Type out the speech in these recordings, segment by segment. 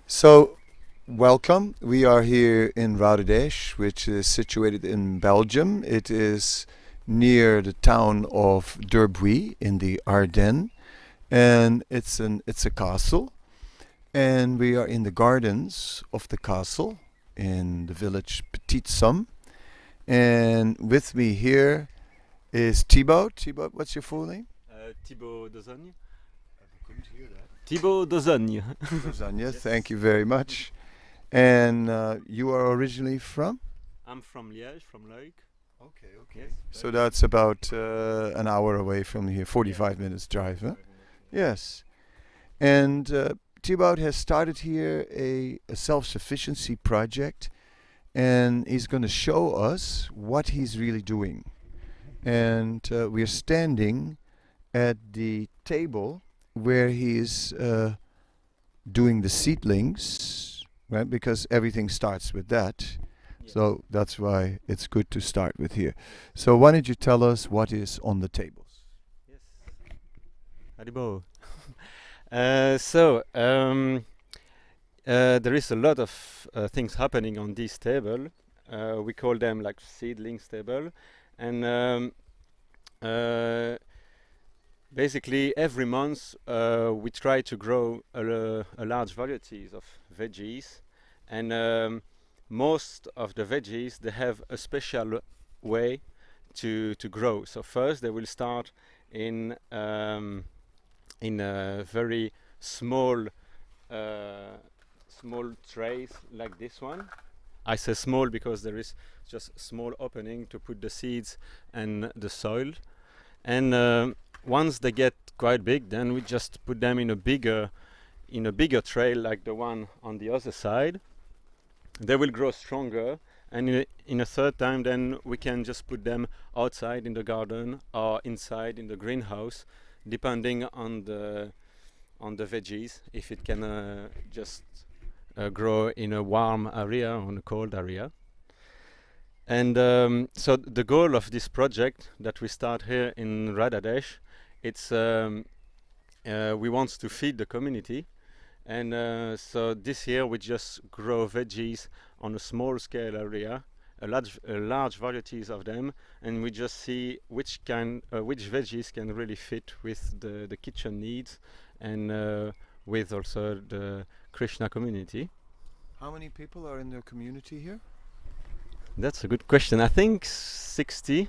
So, welcome. We are here in Radhadesh, which is situated in Belgium. It is near the town of Durbuy in the Ardennes, and it's a castle. And we are in the gardens of the castle in the village Petit Somme. And with me here is Thibaud. Thibaud, what's your full name? Thibaud Dozogne. I couldn't hear that. Thibaud Dozogne. Lasagna, thank you very much. And you are originally from? I'm from Liège, from Luik. Okay, Yes. So that's about an hour away from here, 45 minutes drive, huh? Yes. And Thibaut has started here a self-sufficiency project, and he's going to show us what he's really doing. And we're standing at the table where he's doing the seedlings, right? Because everything starts with that. Yes. So that's why it's good to start with here. So why don't you tell us what is on the tables? Yes. Haribo. There is a lot of things happening on this table. We call them like seedlings table, and basically every month we try to grow a large varieties of veggies, and most of the veggies they have a special way to grow. So first they will start in a very small small trays like this one. I say small because there is just small opening to put the seeds and the soil, and once they get quite big, then we just put them in a bigger tray like the one on the other side. They will grow stronger, and in a third time then we can just put them outside in the garden or inside in the greenhouse, depending on the veggies, if it can just grow in a warm area or in a cold area. And so the goal of this project that we start here in Radhadesh, it's we want to feed the community, and so this year we just grow veggies on a small scale area, a large varieties of them, and we just see which veggies can really fit with the kitchen needs, and with also the Krishna community. How many people are in the community here? That's a good question. I think 60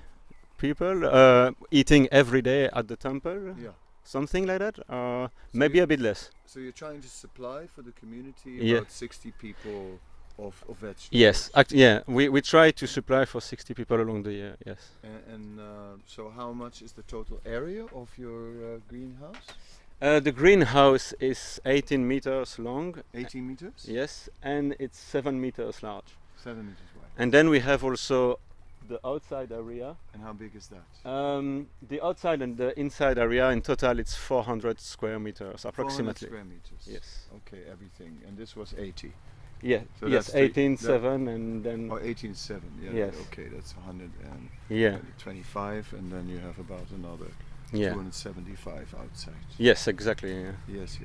people eating every day at the temple, Yeah. something like that, So maybe you- a bit less. So you're trying to supply for the community Yeah. about 60 people of vegetables. Yes, we try to supply for 60 people along the year. Yes. And so how much is the total area of your greenhouse? The greenhouse is 18 meters long. 18 meters? Yes, and it's 7 meters large. 7 meters wide. And then we have also the outside area. And how big is that? The outside and the inside area in total it's 400 square meters approximately. 400 square meters. Yes. Okay, everything. And this was 80. Yeah. So yes. that's the- 18.7 and then. Or 18.7. Yeah. Yes. Okay, that's 125, Yeah. and then you have about another Yeah. 275 outside. Yes. Exactly. Yeah. Yes.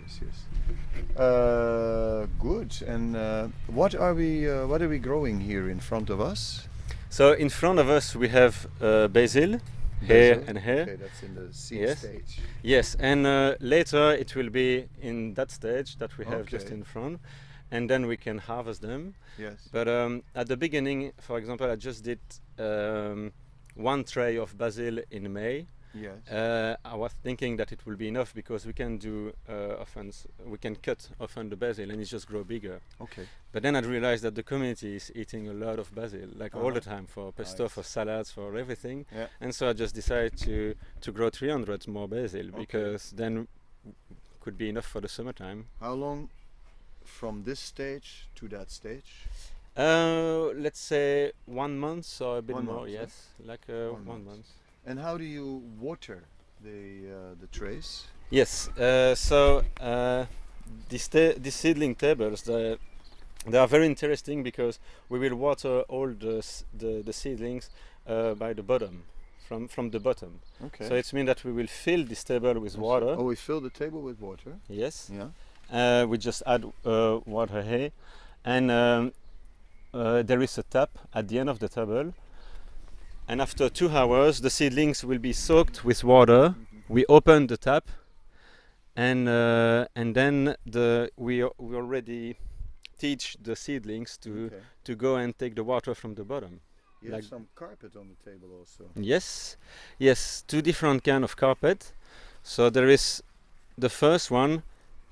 Good. And what are we growing here in front of us? So in front of us we have basil, here Basil? and here. Okay, that's in the seed Yes. stage. Yes, and later it will be in that stage that we have just Okay. in front, and then we can harvest them. Yes. But at the beginning, for example, I just did one tray of basil in May. Yes. I was thinking that it will be enough because we can do we can cut often the basil and it just grow bigger. Okay. But then I realized that the community is eating a lot of basil, like all the Uh-huh. time, for pesto, Nice. for salads, for everything. Yeah. And so I just decided to grow 300 more basil because then could be enough for the summertime. How long from this stage to that stage? Let's say 1 month or a bit 1 more. month, huh? Yes, like 1 1 month. month. And how do you water the trays? Yes. These seedling tables, they are very interesting because we will water all the seedlings by the bottom, from the bottom. Okay. So it means that we will fill this table with water. Oh, we fill the table with water. Yes. Yeah. We just add water here, and there is a tap at the end of the table. And after 2 hours, the seedlings will be soaked with water. We open the tap, and then we already teach the seedlings to go and take the water from the bottom. You have some carpet on the table also. Yes, 2 different kind of carpet. So there is the first one.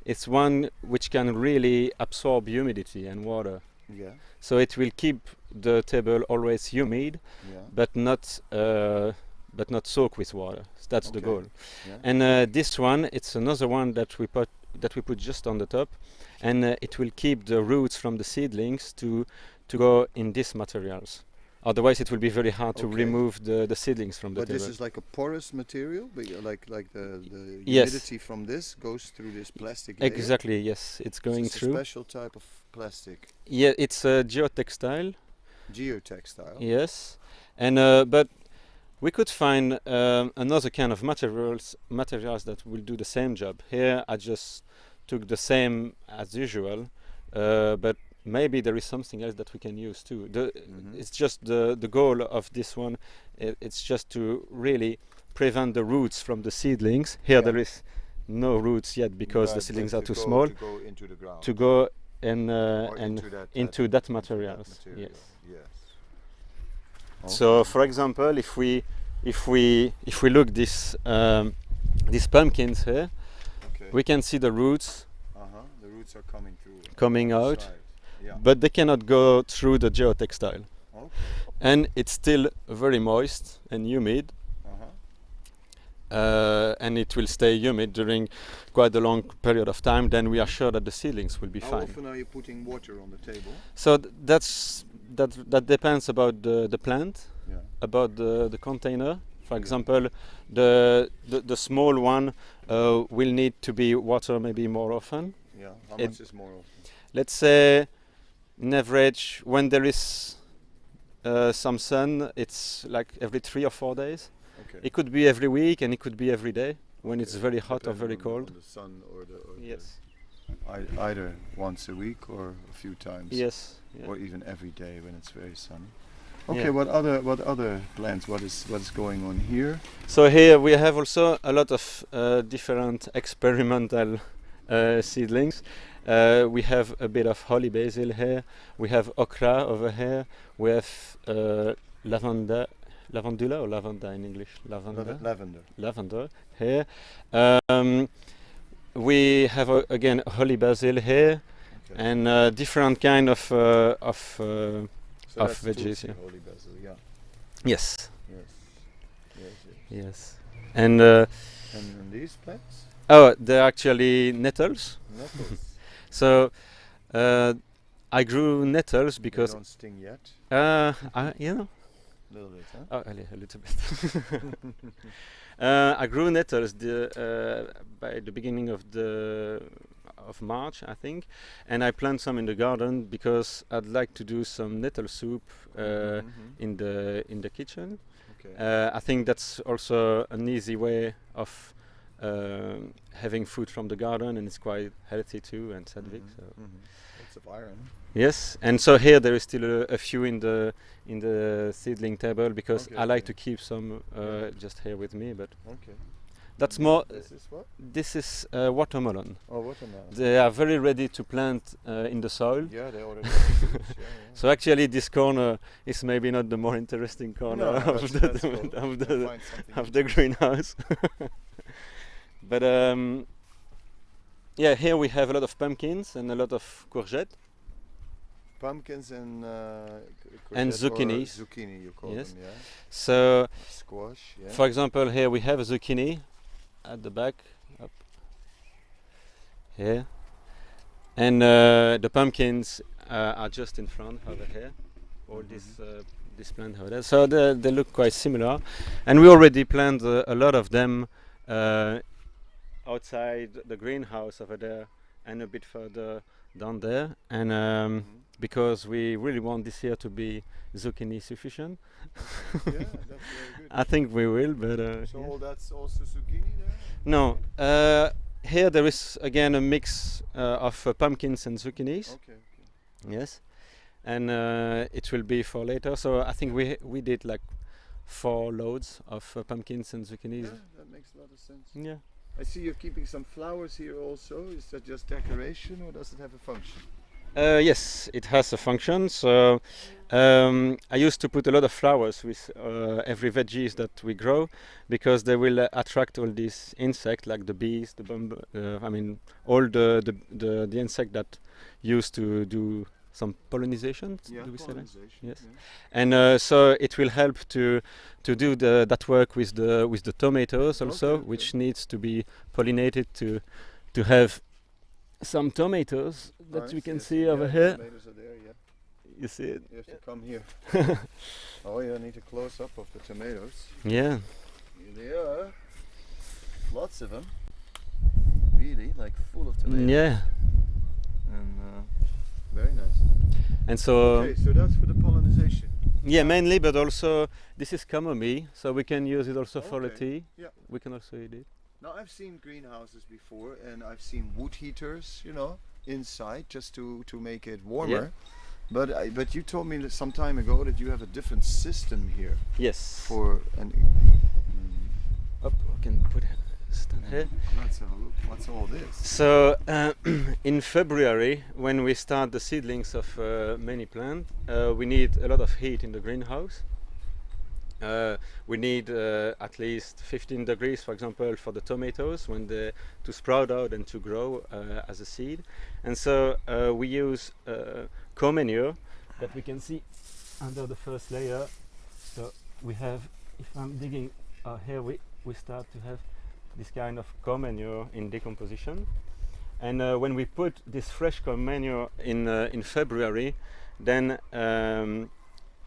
It's one which can really absorb humidity and water. Yeah. So it will keep the table always humid, but not soak with water. So that's the goal. Yeah. And this one, it's another one that we put just on the top, and it will keep the roots from the seedlings to go in these materials. Otherwise, it will be very hard to remove the seedlings from the table. But this is like a porous material, like the humidity from this goes through this plastic layer? Exactly, yes, it's going through. It's a special type of plastic. Yeah, it's a geotextile. Geotextile. Yes, and but we could find another kind of materials that will do the same job. Here, I just took the same as usual, but maybe there is something else that we can use too. It's just the goal of this one. It's just to really prevent the roots from the seedlings. Here there is no roots yet because the seedlings are too small. To go into the ground. To go and into that materials. Yes. Okay. So, for example, if we look these pumpkins here, we can see the roots. The roots are coming out. Side. Yeah. But they cannot go through the geotextile. Okay. And it's still very moist and humid. And it will stay humid during quite a long period of time. Then we are sure that the seedlings will be fine. How often are you putting water on the table? So that depends about the plant, about the container. For example, the small one will need to be water maybe more often. Yeah. How much is more often? Let's say, in average, when there is some sun, it's like every 3 or 4 days. Okay. It could be every week, and it could be every day when it's very hot or very cold. On the sun or yes. Either once a week or a few times. Yes. Yeah. Or even every day when it's very sunny. Okay. Yeah. What other plants? What is going on here? So here we have also a lot of different experimental seedlings. We have a bit of holy basil here. We have okra over here. We have lavendula or lavender in English. Lavender here. We have again holy basil here, and different kind of veggies. Yeah. Holy basil, yeah. Yes. And these plants? Oh, they're actually nettles. So I grew nettles because they don't sting yet. A little bit, huh? Oh, a little bit. I grew nettles by the beginning of March, I think, and I planted some in the garden because I'd like to do some nettle soup in the kitchen. Okay. I think that's also an easy way of having food from the garden, and it's quite healthy too and sattvic. Lots of iron. Yes, and so here there is still a few in the seedling table because I like to keep some just here with me. But that's more. This is what? This is watermelon. Oh, watermelon. They are very ready to plant in the soil. Yeah, they already. So actually, this corner is maybe not the more interesting corner of the greenhouse. But here we have a lot of pumpkins and a lot of courgette. Pumpkins and zucchinis. Zucchini, you call them, yeah. So squash. Yeah. For example, here we have a zucchini at the back, up here, and the pumpkins are just in front over here. All this plant over there. So they look quite similar, and we already planted a lot of them outside the greenhouse over there and a bit further down there, and because we really want this year to be zucchini sufficient. Yeah, that's very good. I think we will, but so all that's also zucchini there? No, here there is again a mix of pumpkins and zucchinis. Okay. Yes, and it will be for later. So I think we did like 4 loads of pumpkins and zucchinis. Yeah, that makes a lot of sense. Yeah. I see you're keeping some flowers here also. Is that just decoration or does it have a function? Yes, it has a function. So I used to put a lot of flowers with every veggies that we grow because they will attract all these insects like the bees, the I mean all the insect that used to do some pollinization. Yeah, do we say that? pollinization. Yes. Yeah. And so it will help to do that work with the tomatoes also, Okay. which needs to be pollinated to have some tomatoes that Nice, we can yes, see yeah, over the here. Tomatoes are there, yeah. You see it? You have to come here. Oh yeah, I need a close up of the tomatoes. Yeah. Here they are. Lots of them. Really, like full of tomatoes. Yeah. And very nice. And so Okay, so that's for the pollinization. yeah, mainly, but also this is chamomile, so we can use it also for the Okay. tea. Yeah. We can also eat it. Now I've seen greenhouses before, and I've seen wood heaters, you know, inside just to make it warmer. But you told me some time ago that you have a different system here Yes. for an. Up, we can put it stand here. Let's have a look. What's all this? So in February, when we start the seedlings of many plants, we need a lot of heat in the greenhouse. We need at least 15 degrees, for example, for the tomatoes when to sprout out and to grow as a seed. And so we use co-manure that we can see under the first layer. So we have, if I'm digging here, we start to have this kind of co-manure in decomposition. And when we put this fresh co-manure in February, then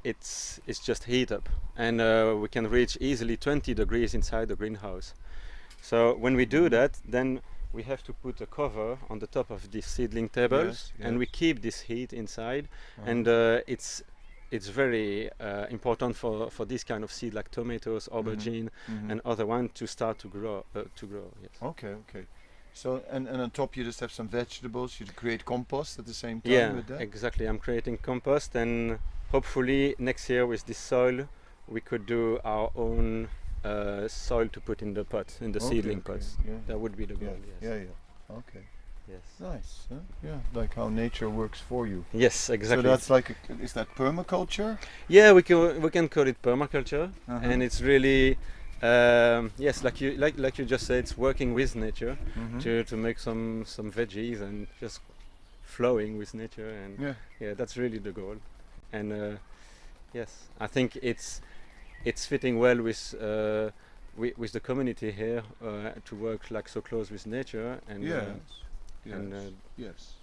it's just heat up, and we can reach easily 20 degrees inside the greenhouse. So when we do that, then we have to put a cover on the top of these seedling tables, Yes, and we yes. keep this heat inside. And it's very important for this kind of seed like tomatoes, aubergine, and other one to start to grow. Yes. Okay, okay. So and on top you just have some vegetables. You create compost at the same time Yeah, with that. exactly. I'm creating compost, and hopefully next year with this soil we could do our own soil to put in the pot, in the Okay, seedling okay, pots. yeah, That would be the yeah, goal. Yes. yeah. Okay, Yes. nice. Huh? Yeah, like how nature works for you. Yes, exactly. So that's like is that permaculture? Yeah, we can call it permaculture, Uh-huh. and it's really yes, like you just said, it's working with nature to make some veggies and just flowing with nature, and Yeah. that's really the goal. And yes, I think it's fitting well with the community here to work like so close with nature, and Yes. Yes. and yes.